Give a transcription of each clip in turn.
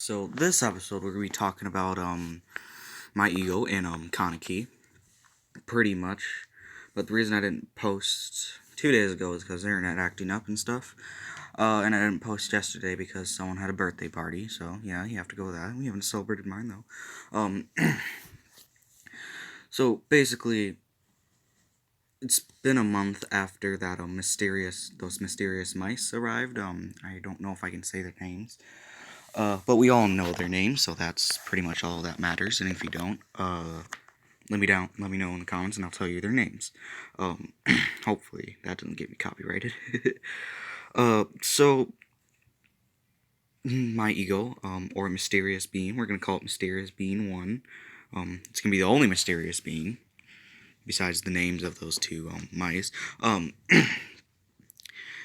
So this episode we're gonna be talking about my ego and Kaneki, pretty much. But the reason I didn't post 2 days ago is because the internet acting up and stuff. And I didn't post yesterday because someone had a birthday party. So yeah, you have to go with that. We haven't celebrated mine though. So basically, it's been a month after that those mysterious mice arrived. I don't know if I can say their names. But we all know their names, so that's pretty much all that matters. And if you don't, let me know in the comments, and I'll tell you their names. Hopefully that doesn't get me copyrighted. So my ego, or mysterious being, we're gonna call it mysterious being one. It's gonna be the only mysterious being besides the names of those two mice.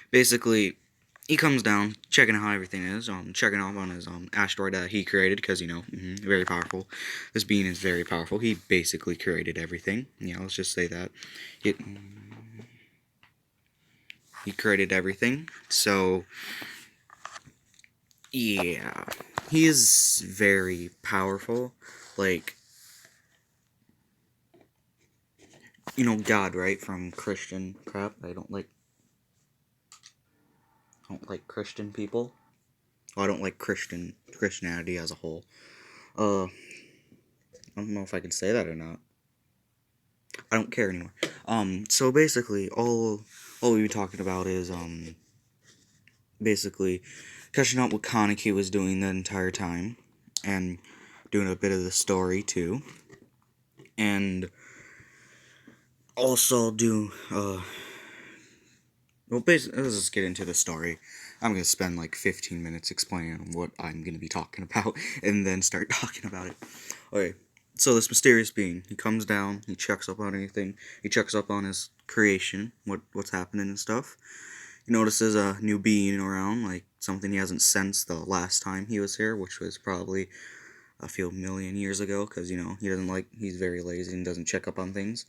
Basically, he comes down, checking how everything is, checking off on his asteroid that he created, because, very powerful. This being is very powerful. He basically created everything. Yeah, let's just say that. He created everything. So, yeah. He is very powerful. Like, God, right? From Christian crap. I don't like Christian people. Well, I don't like Christianity as a whole. I don't know if I can say that or not. I don't care anymore. So basically, all we've been talking about is, basically, catching up what Kaneki was doing the entire time, and doing a bit of the story, too. And also well, basically, let's just get into the story. I'm gonna spend like 15 minutes explaining what I'm gonna be talking about, and then start talking about it. Okay, so this mysterious being, he comes down, he checks up on anything, he checks up on his creation, what's happening and stuff. He notices a new being around, like something he hasn't sensed the last time he was here, which was probably a few million years ago, because, he's very lazy and doesn't check up on things.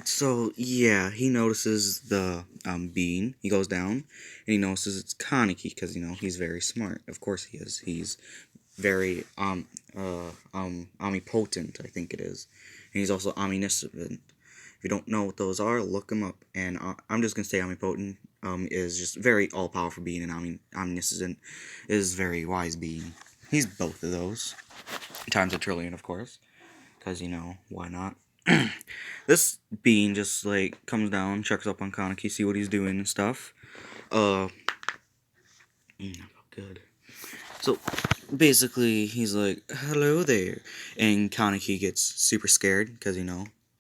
So yeah, he notices the being. He goes down and he notices it's Kaneki, because he's very smart. Of course he is. He's very omnipotent, I think it is, and he's also omniscient. If you don't know what those are, look them up. And I'm just gonna say omnipotent is just very all powerful being, and omniscient is very wise being. He's both of those times a trillion, of course, because why not? This being just like comes down, checks up on Kaneki, see what he's doing and stuff. I felt good. So basically, he's like, "Hello there," and Kaneki gets super scared, because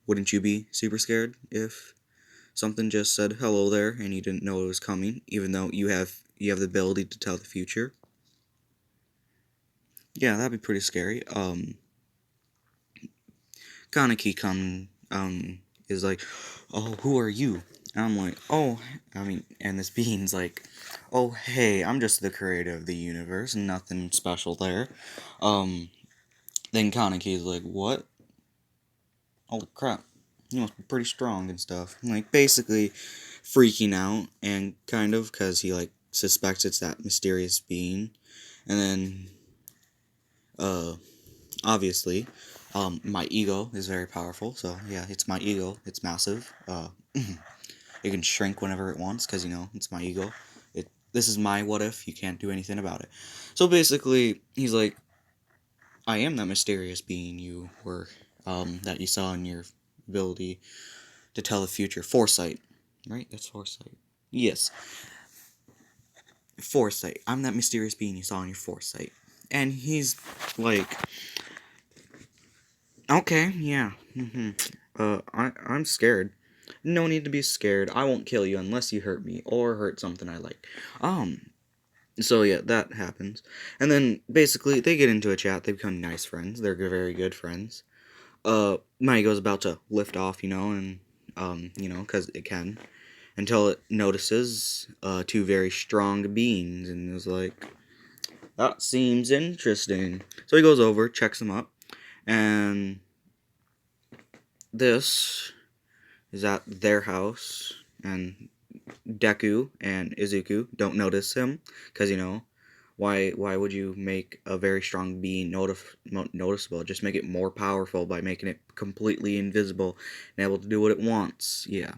wouldn't you be super scared if something just said hello there and you didn't know it was coming, even though you have the ability to tell the future? Yeah, that'd be pretty scary. Kaneki is like, "Oh, who are you?" And I'm like, "Oh," and this being's like, "Oh, hey, I'm just the creator of the universe, nothing special there." Then Kaneki's like, "What? Holy crap, you must be pretty strong and stuff." Like, basically freaking out, and kind of, because he, like, suspects it's that mysterious being. And then, obviously, my ego is very powerful, so yeah, it's my ego, it's massive. It can shrink whenever it wants, because, it's my ego. This is my what if, you can't do anything about it. So basically, he's like, "I am that mysterious being you were, that you saw in your ability to tell the future. Foresight." Right? That's foresight. Yes. Foresight. I'm that mysterious being you saw in your foresight. And he's like, "Okay, yeah. I'm scared. No need to be scared. I won't kill you unless you hurt me or hurt something I like." So yeah, that happens. And then basically they get into a chat, they become nice friends. They're very good friends. Maigo's about to lift off, and because it can, until it notices two very strong beings, and is like, "That seems interesting." So he goes over, checks them up, and this is at their house, and Deku and Izuku don't notice him, because, Why would you make a very strong being noticeable? Just make it more powerful by making it completely invisible and able to do what it wants. Yeah.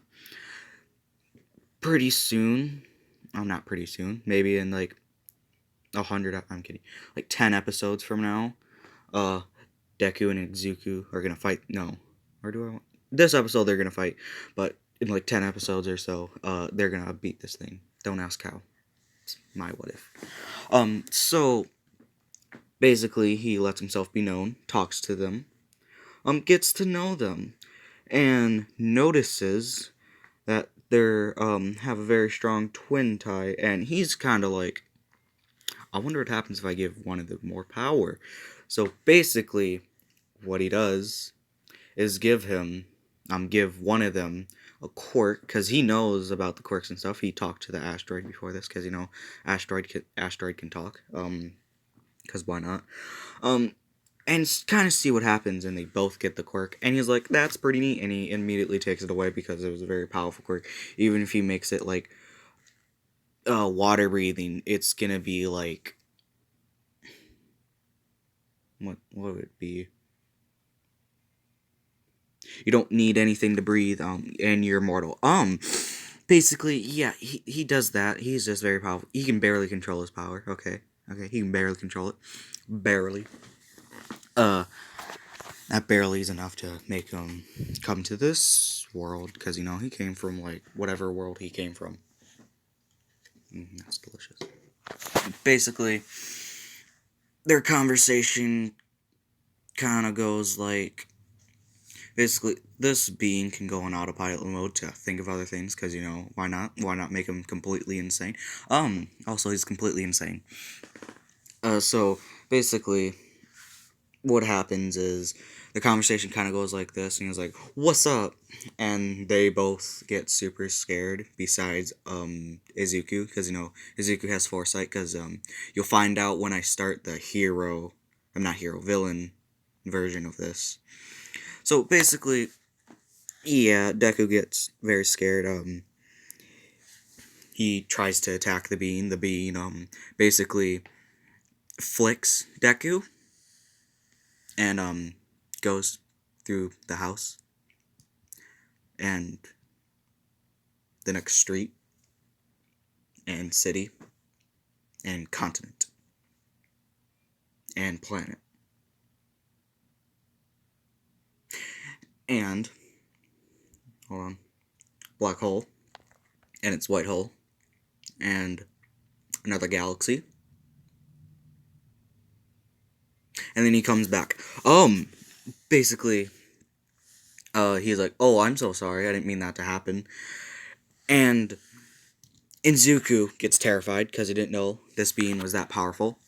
Pretty soon, oh, not pretty soon, maybe in like 100, I'm kidding, like 10 episodes from now, uh, Deku and Izuku are gonna fight. No, or do I want this episode? They're gonna fight, but in like 10 episodes or so, they're gonna beat this thing. Don't ask how. It's my what if. So basically, he lets himself be known, talks to them, gets to know them, and notices that they're have a very strong twin tie, and he's kind of like, I wonder what happens if I give one of them more power. So basically, what he does is give one of them a quirk, because he knows about the quirks and stuff. He talked to the asteroid before this, because asteroid can talk. Because why not? And kind of see what happens, and they both get the quirk, and he's like, that's pretty neat, and he immediately takes it away because it was a very powerful quirk. Even if he makes it like water breathing, it's gonna be like, what would it be? You don't need anything to breathe, and you're mortal. Basically, yeah, he does that. He's just very powerful. He can barely control his power. Okay, he can barely control it. Barely. That barely is enough to make him come to this world, because, he came from, like, whatever world he came from. That's delicious. Basically, their conversation kind of goes like, basically, this being can go on autopilot mode to think of other things, because, why not? Why not make him completely insane? Also, he's completely insane. So, basically, what happens is, the conversation kind of goes like this, and he's like, what's up? And they both get super scared, besides, Izuku, because, Izuku has foresight, because, you'll find out when I start the villain version of this. So, basically, yeah, Deku gets very scared. He tries to attack the being. The being, basically flicks Deku and, goes through the house and the next street and city and continent and planet. And, hold on, black hole and its white hole and another galaxy. And then he comes back. Basically, he's like, oh, I'm so sorry, I didn't mean that to happen. And Inzuku gets terrified because he didn't know this being was that powerful.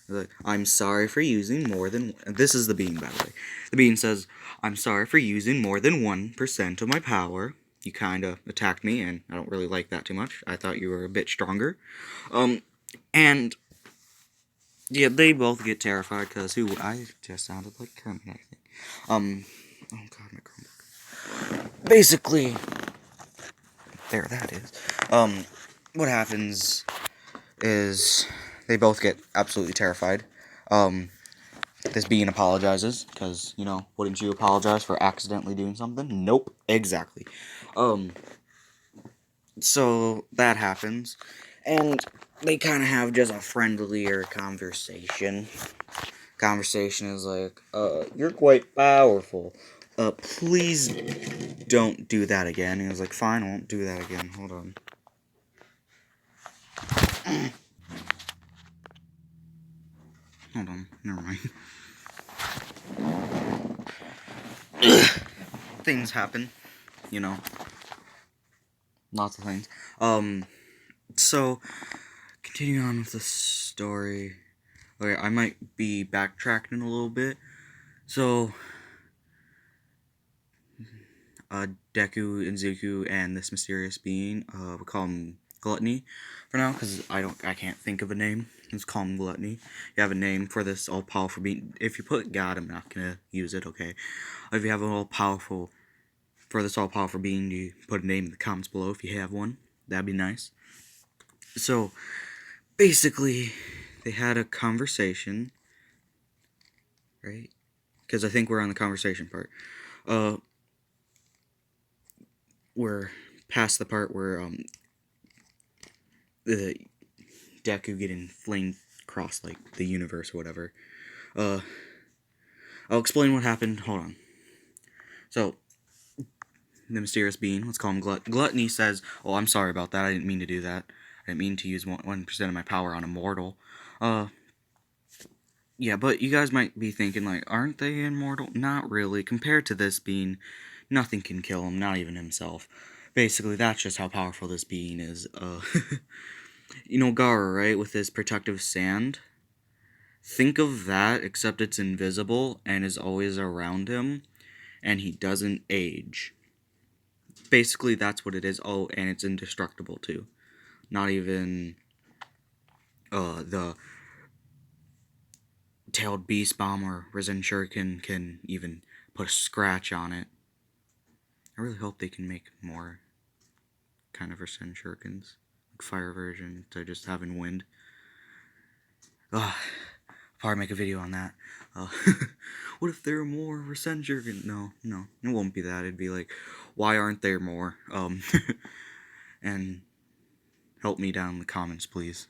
He's like, I'm sorry for using more than... This is the being, by the way. The being says, I'm sorry for using more than 1% of my power. You kind of attacked me, and I don't really like that too much. I thought you were a bit stronger. And... yeah, they both get terrified because I just sounded like Kermit, I think. Oh god, my Chromebook. Basically, there, that is. What happens is they both get absolutely terrified. This being apologizes because, wouldn't you apologize for accidentally doing something? Nope, exactly. So that happens, and they kind of have just a friendlier conversation. Conversation is like, you're quite powerful. Please don't do that again. And he was like, fine, I won't do that again. Hold on. Hold on, never mind. Things happen, lots of things. So, continuing on with the story. Okay, I might be backtracking a little bit. So, Deku, Inzuku, and this mysterious being, we call him Gluttony for now, because I can't think of a name. Let's call him Gluttony. You have a name for this all-powerful being. If you put God, I'm not gonna use it, okay? If you have an all-powerful, for this all-powerful being, you put a name in the comments below if you have one. That'd be nice. So, basically, they had a conversation, right? Because I think we're on the conversation part. We're past the part where the Deku getting flamed across like the universe or whatever. I'll explain what happened. Hold on. So the mysterious being, let's call him Gluttony, says, "Oh, I'm sorry about that. I didn't mean to do that. I didn't mean to use 1% of my power on a mortal." Yeah, but you guys might be thinking, like, aren't they immortal? Not really. Compared to this being, nothing can kill him, not even himself. Basically, that's just how powerful this being is. You know Gara, right? With his protective sand? Think of that, except it's invisible and is always around him, and he doesn't age. Basically, that's what it is. Oh, and it's indestructible, too. Not even, the tailed beast bomb or risen shuriken can even put a scratch on it. I really hope they can make more kind of risen shurikens, like fire version to just having wind. Probably make a video on that. What if there are more risen shuriken? No, it won't be that. It'd be like, why aren't there more? And help me down in the comments, please.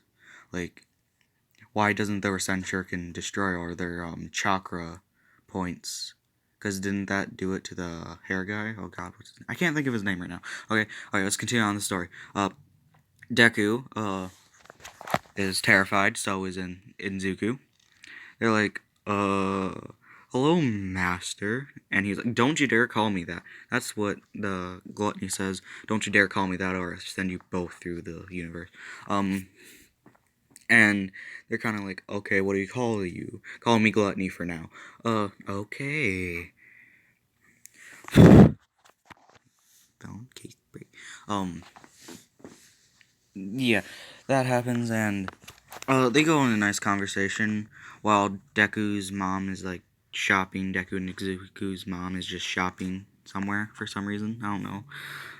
Like, why doesn't the risen shuriken destroy all their chakra points? Because didn't that do it to the hair guy? Oh god, what's his name? I can't think of his name right now. Okay, let's continue on the story. Deku, is terrified, so is Inzuku. They're like, hello, master. And he's like, don't you dare call me that. That's what the Gluttony says. Don't you dare call me that, or I'll send you both through the universe. And they're kind of like, okay, what do you call you? Call me Gluttony for now. Okay. Don't case break. Yeah, that happens, and they go on a nice conversation while Deku's mom is like shopping. Deku and Izuku's mom is just shopping somewhere for some reason. I don't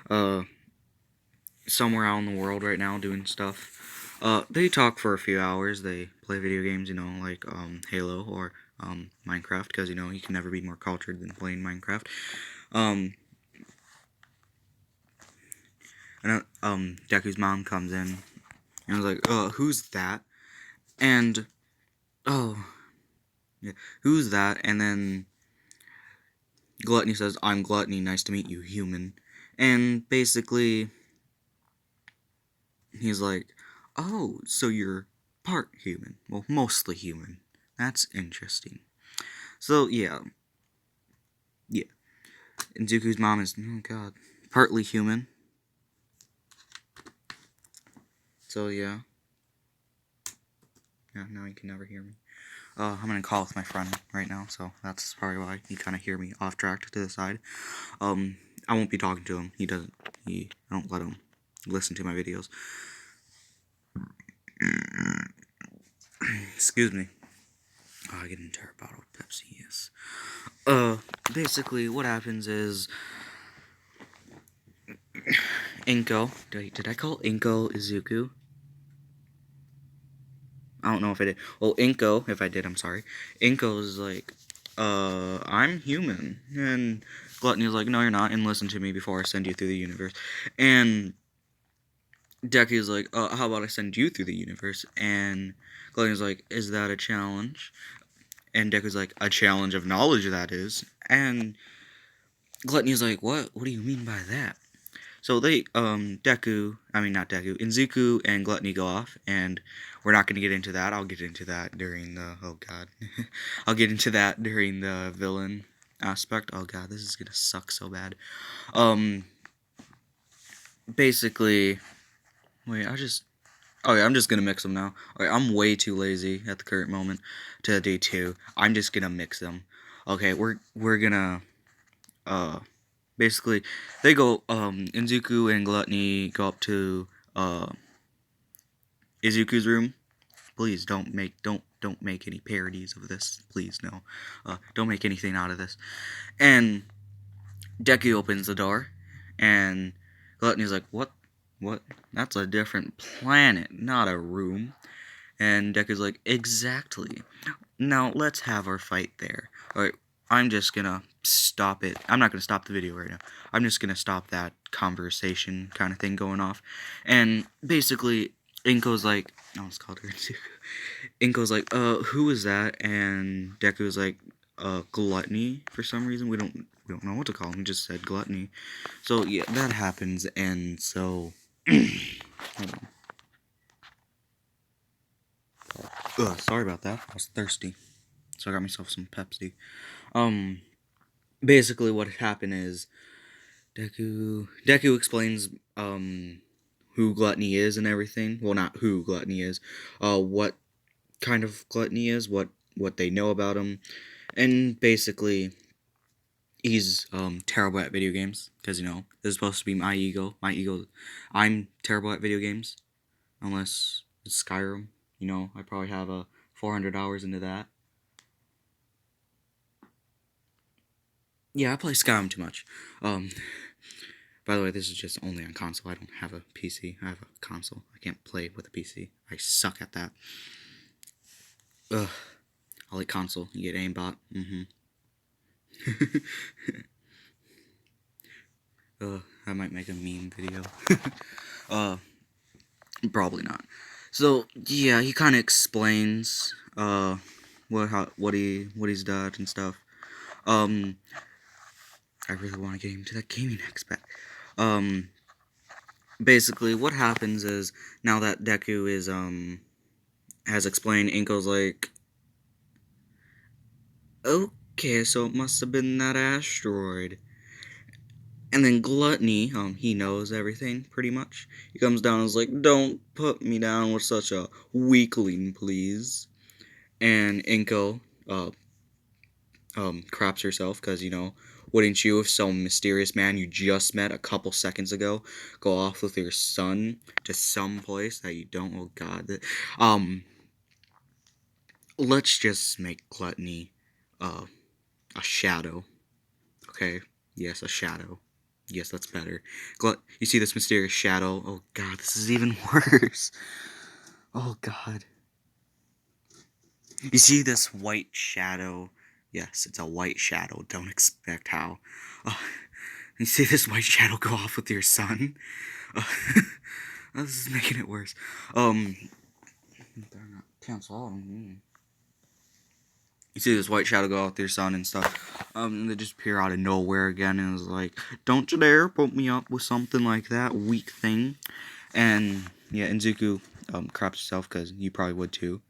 know. Somewhere out in the world right now doing stuff. They talk for a few hours. They play video games, like Halo or Minecraft, because you can never be more cultured than playing Minecraft. And Deku's mom comes in and was like, who's that? And yeah, who's that? And then Gluttony says, I'm Gluttony, nice to meet you, human. And basically, he's like, oh, so you're part human. Well, mostly human. That's interesting. So, yeah. And Zuku's mom is, oh god, partly human. So, yeah. Yeah, now you can never hear me. I'm gonna call with my friend right now, so that's probably why you kind of hear me off track to the side. I won't be talking to him. I don't let him listen to my videos. Excuse me. I get into a bottle of Pepsi, yes. Basically, what happens is Inko. Did I call Inko Izuku? I don't know if I did. Well, Inko, if I did, I'm sorry. Inko is like, I'm human. And Gluttony is like, no, you're not, and listen to me before I send you through the universe. And Deku is like, how about I send you through the universe? And Gluttony's like, is that a challenge? And Deku's like, a challenge of knowledge, that is. And Gluttony's like, what? What do you mean by that? So Inzuku and Gluttony go off, and we're not going to get into that. I'll get into that during the, I'll get into that during the villain aspect. Oh god, this is going to suck so bad. Basically, wait, I'm just going to mix them now. Okay, I'm way too lazy at the current moment to do 2. I'm just going to mix them. Okay, we're going to, basically, they go, Inzuku and Gluttony go up to, Izuku's room. Please don't make any parodies of this. Please, no. Don't make anything out of this. And Deku opens the door, and Gluttony's like, what? That's a different planet, not a room. And Deku's like, exactly. Now let's have our fight there. Alright, I'm just gonna stop it. I'm not gonna stop the video right now. I'm just gonna stop that conversation kind of thing going off. And basically, Inko's like, oh, it's called her. Inko's like, who is that? And Deku's like, Gluttony for some reason. We don't know what to call him. He just said Gluttony. So yeah, that happens, and so hold on. Sorry about that. I was thirsty, so I got myself some Pepsi. Basically what happened is Deku explains who Gluttony is and everything. Well, not who Gluttony is, what kind of Gluttony is, what they know about him, and basically he's terrible at video games because this is supposed to be my ego. I'm terrible at video games unless it's Skyrim. I probably have 400 hours into that. Yeah, I play Skyrim too much. By the way, this is just only on console. I don't have a PC. I have a console. I can't play with a PC. I suck at that. Ugh. I like console. You get aimbot. I might make a meme video. Probably not. So yeah, he kind of explains what he's done and stuff. I really want to get into that gaming aspect. Basically, what happens is now that Deku is has explained, Inko's like, okay, so it must have been that asteroid. And then Gluttony, he knows everything, pretty much. He comes down and is like, don't put me down with such a weakling, please. And Inko, craps herself, because, wouldn't you, if some mysterious man you just met a couple seconds ago, go off with your son to some place that you don't, oh god. Let's just make Gluttony, a shadow. Okay? Yes, a shadow. Yes, that's better. You see this mysterious shadow? Oh god, this is even worse. Oh god. You see this white shadow? Yes, it's a white shadow. Don't expect how. You see this white shadow go off with your son? This is making it worse. Cancel. You see this white shadow go out with your son and stuff. And they just appear out of nowhere again, and it's like, don't you dare put me up with something like that, weak thing. And yeah, Inzuku craps herself, because you probably would too.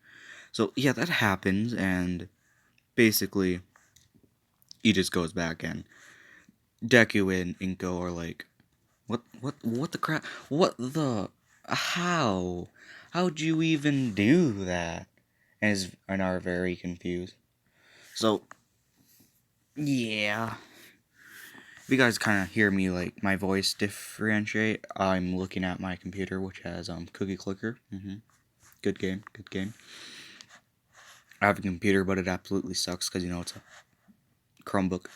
So yeah, that happens, and basically he just goes back, and Deku and Inko are like, what the crap? How'd you even do that? And are very confused. So yeah, if you guys kind of hear me, like, my voice differentiate, I'm looking at my computer, which has Cookie Clicker. Good game. I have a computer, but it absolutely sucks because it's a Chromebook.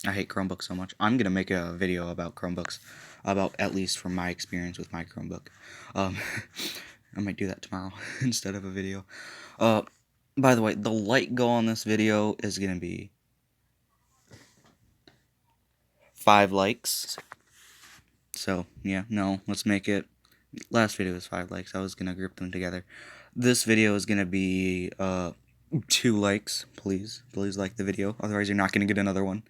I hate Chromebooks so much. I'm gonna make a video about Chromebooks, about, at least from my experience with my Chromebook. I might do that tomorrow instead of a video. By the way, the light goal on this video is gonna be 5 likes. So yeah, no, let's make it. Last video was 5 likes. I was gonna group them together. This video is gonna be 2 likes. Please like the video. Otherwise, you're not gonna get another one.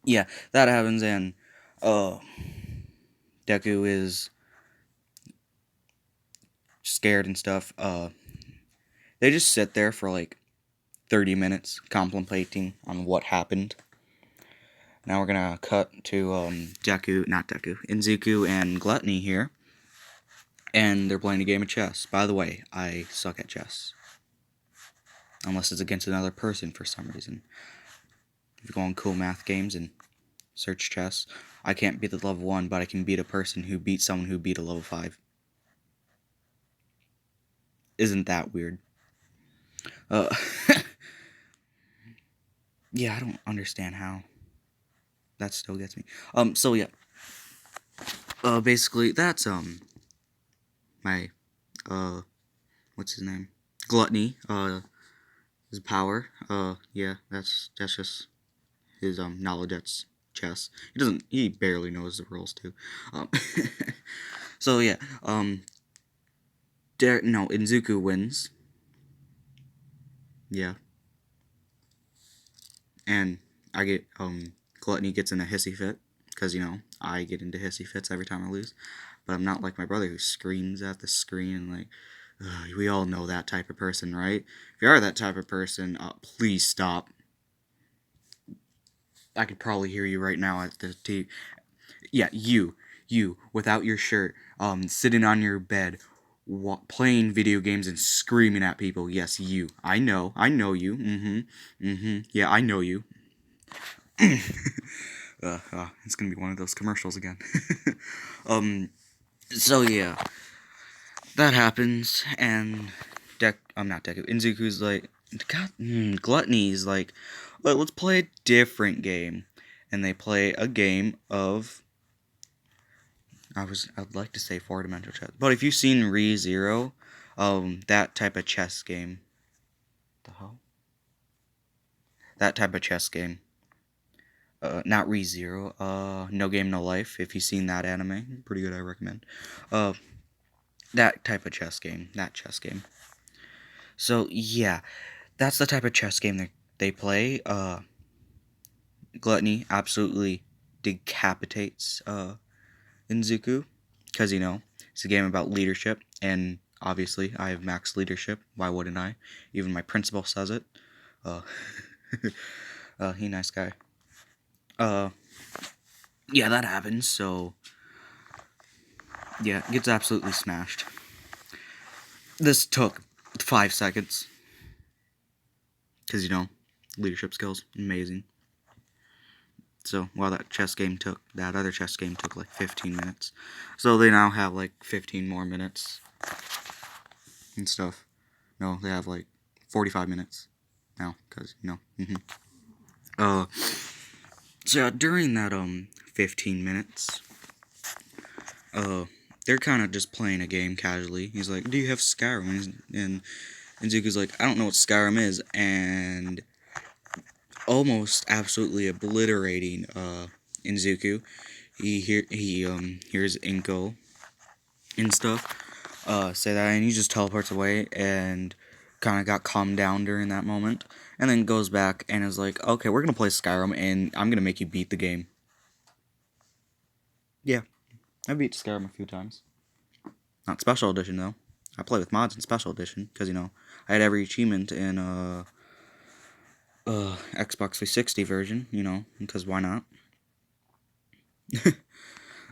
Yeah, that happens, and Deku is scared and stuff. They just sit there for like 30 minutes contemplating on what happened. Now we're gonna cut to Inzuku and Gluttony here, and they're playing a game of chess. By the way, I suck at chess, unless it's against another person for some reason. If you go on cool math games and search chess, I can't beat the level 1, but I can beat a person who beat someone who beat a level 5. Isn't that weird? Yeah, I don't understand how. That still gets me. So yeah. Basically, that's my what's his name? Gluttony, his power. Yeah, that's just his knowledge at chess. He barely knows the rules too. Um, so yeah, Inzuku wins. Yeah, and I get Gluttony gets in a hissy fit because I get into hissy fits every time I lose, but I'm not like my brother who screams at the screen and like. We all know that type of person, right? If you are that type of person, please stop. I could probably hear you right now at the TV. Yeah, you, without your shirt, sitting on your bed, playing video games and screaming at people. Yes, you. I know you. Yeah, I know you. It's gonna be one of those commercials again. So yeah, that happens, and not Deku. Inzuku's like, Gluttony's like, let's play a different game, and they play a game of. I'd like to say four-dimensional chess, but if you've seen ReZero, that type of chess game. The hell? That type of chess game. Not ReZero. No Game No Life. If you've seen that anime, pretty good. I recommend. That type of chess game. That chess game. So yeah, that's the type of chess game they play. Gluttony absolutely decapitates Inzuku, because it's a game about leadership, and obviously I have max leadership. Why wouldn't I? Even my principal says it. He nice guy. Yeah, that happens. So yeah, gets absolutely smashed. This took 5 seconds, because leadership skills amazing. So while that other chess game took like 15 minutes. So they now have like 15 more minutes and stuff. No, they have like 45 minutes now, because so yeah, during that 15 minutes, they're kind of just playing a game casually. He's like, "Do you have Skyrim?" And Zuko's like, "I don't know what Skyrim is," and almost absolutely obliterating Inzuku. He hears Inko and stuff say that, and he just teleports away and kind of got calmed down during that moment, and then goes back and is like, "Okay, we're gonna play Skyrim, and I'm gonna make you beat the game." Yeah, I beat Skyrim a few times. Not Special Edition though. I play with mods in Special Edition because I had every achievement in Xbox 360 version. Because why not?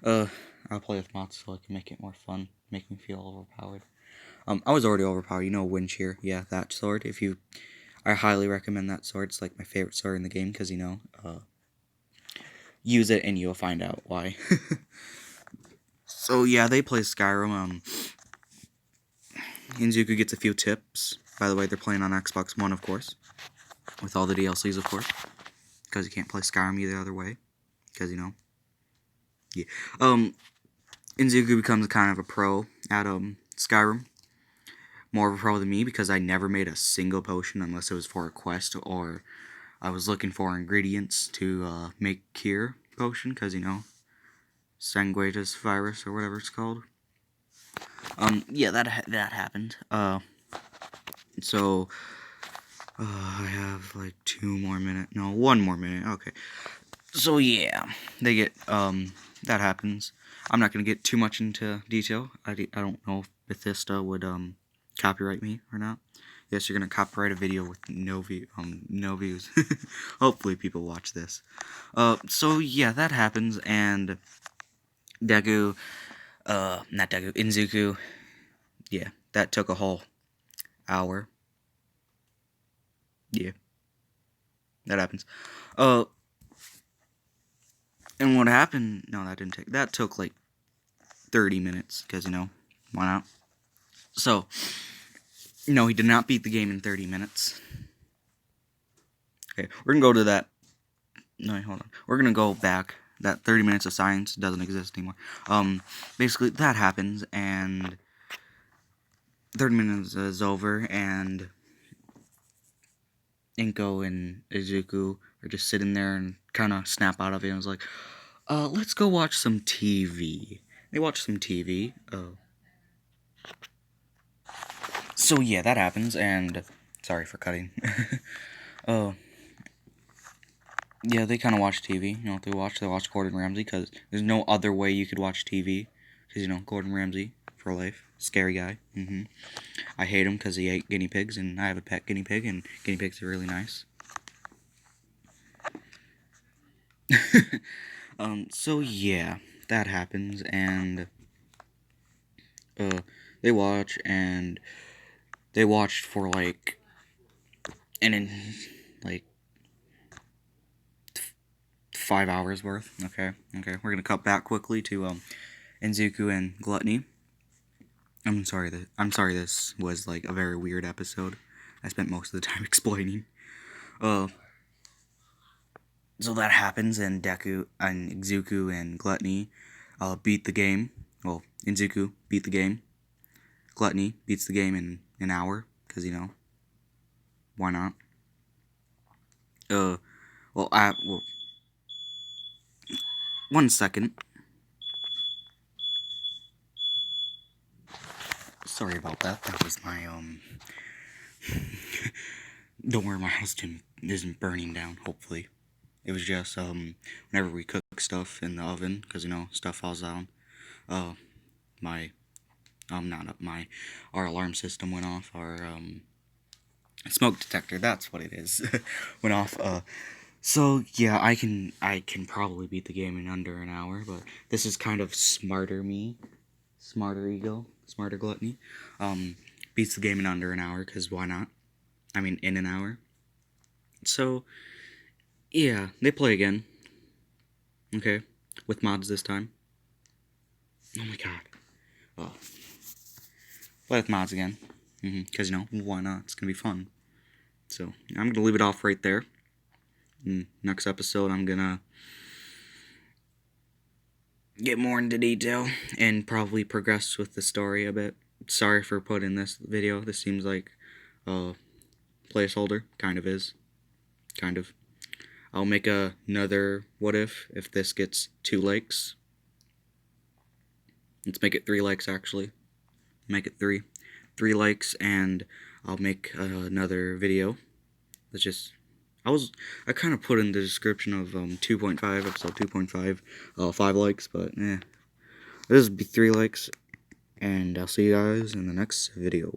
I'll play with mods so I can make it more fun, make me feel overpowered. I was already overpowered. Wind shear. Yeah, that sword. I highly recommend that sword. It's like my favorite sword in the game because use it and you'll find out why. So yeah, they play Skyrim. Inzuku gets a few tips. By the way, they're playing on Xbox One, of course, with all the DLCs, of course, because you can't play Skyrim either other way. Because yeah. Inzuku becomes kind of a pro at Skyrim. More of a pro than me because I never made a single potion unless it was for a quest or I was looking for ingredients to make cure potion because Sanguitis virus or whatever it's called. Yeah, that happened. So I have like 2 more minutes. No, 1 more minute. Okay. So yeah, they get that happens. I'm not gonna get too much into detail. I don't know if Bethesda would copyright me or not. Yes, you're gonna copyright a video with no views. Hopefully people watch this. So yeah, that happens, and Deku, not Deku, Inzuku, yeah, that took a whole hour. Yeah, that happens. And what happened? No, that took like 30 minutes, because why not? So, no, he did not beat the game in 30 minutes. Okay, we're gonna go to that. No, wait, hold on. We're gonna go back. That 30 minutes of science doesn't exist anymore. Basically, that happens, and 30 minutes is over, and Inko and Izuku are just sitting there and kind of snap out of it, and was like, let's go watch some TV. They watch some TV. So yeah, that happens, and sorry for cutting. uh, yeah, they kind of watch TV. You know what they watch Gordon Ramsay, because there's no other way you could watch TV, because, you know, Gordon Ramsay for life, scary guy. I hate him because he ate guinea pigs, and I have a pet guinea pig, and guinea pigs are really nice. So yeah, that happens, and they watch, and they watched for like, and in like 5 hours worth. Okay, we're gonna cut back quickly to Enzuku and Gluttony. I'm sorry this was like a very weird episode. I spent most of the time explaining. So that happens, and Deku and Izuku and Gluttony beat the game. Well, Izuku beat the game. Gluttony beats the game in an hour, because, you know, why not? Well, well, 1 second. Sorry about that. That was my, don't worry, my house isn't burning down, hopefully. It was just, whenever we cook stuff in the oven, because, you know, stuff falls down, my, our alarm system went off, our, smoke detector, that's what it is, went off. So yeah, I can probably beat the game in under an hour, but this is kind of smarter ego, smarter Gluttony, beats the game in under an hour, because why not? I mean, in an hour. So yeah, they play again. Okay, with mods this time. Oh my god. Oh, play with mods again. Because, you know, why not? It's gonna be fun. So I'm gonna leave it off right there. Next episode, I'm gonna get more into detail and probably progress with the story a bit. Sorry for putting this video. This seems like a placeholder. Kind of is. Kind of. I'll make another what if this gets 2 likes. Let's make it 3 likes, actually. Make it 3. 3 likes, and I'll make another video. Let's just... I kind of put in the description of 2.5, episode 2.5, 5 likes, but this would be 3 likes, and I'll see you guys in the next video.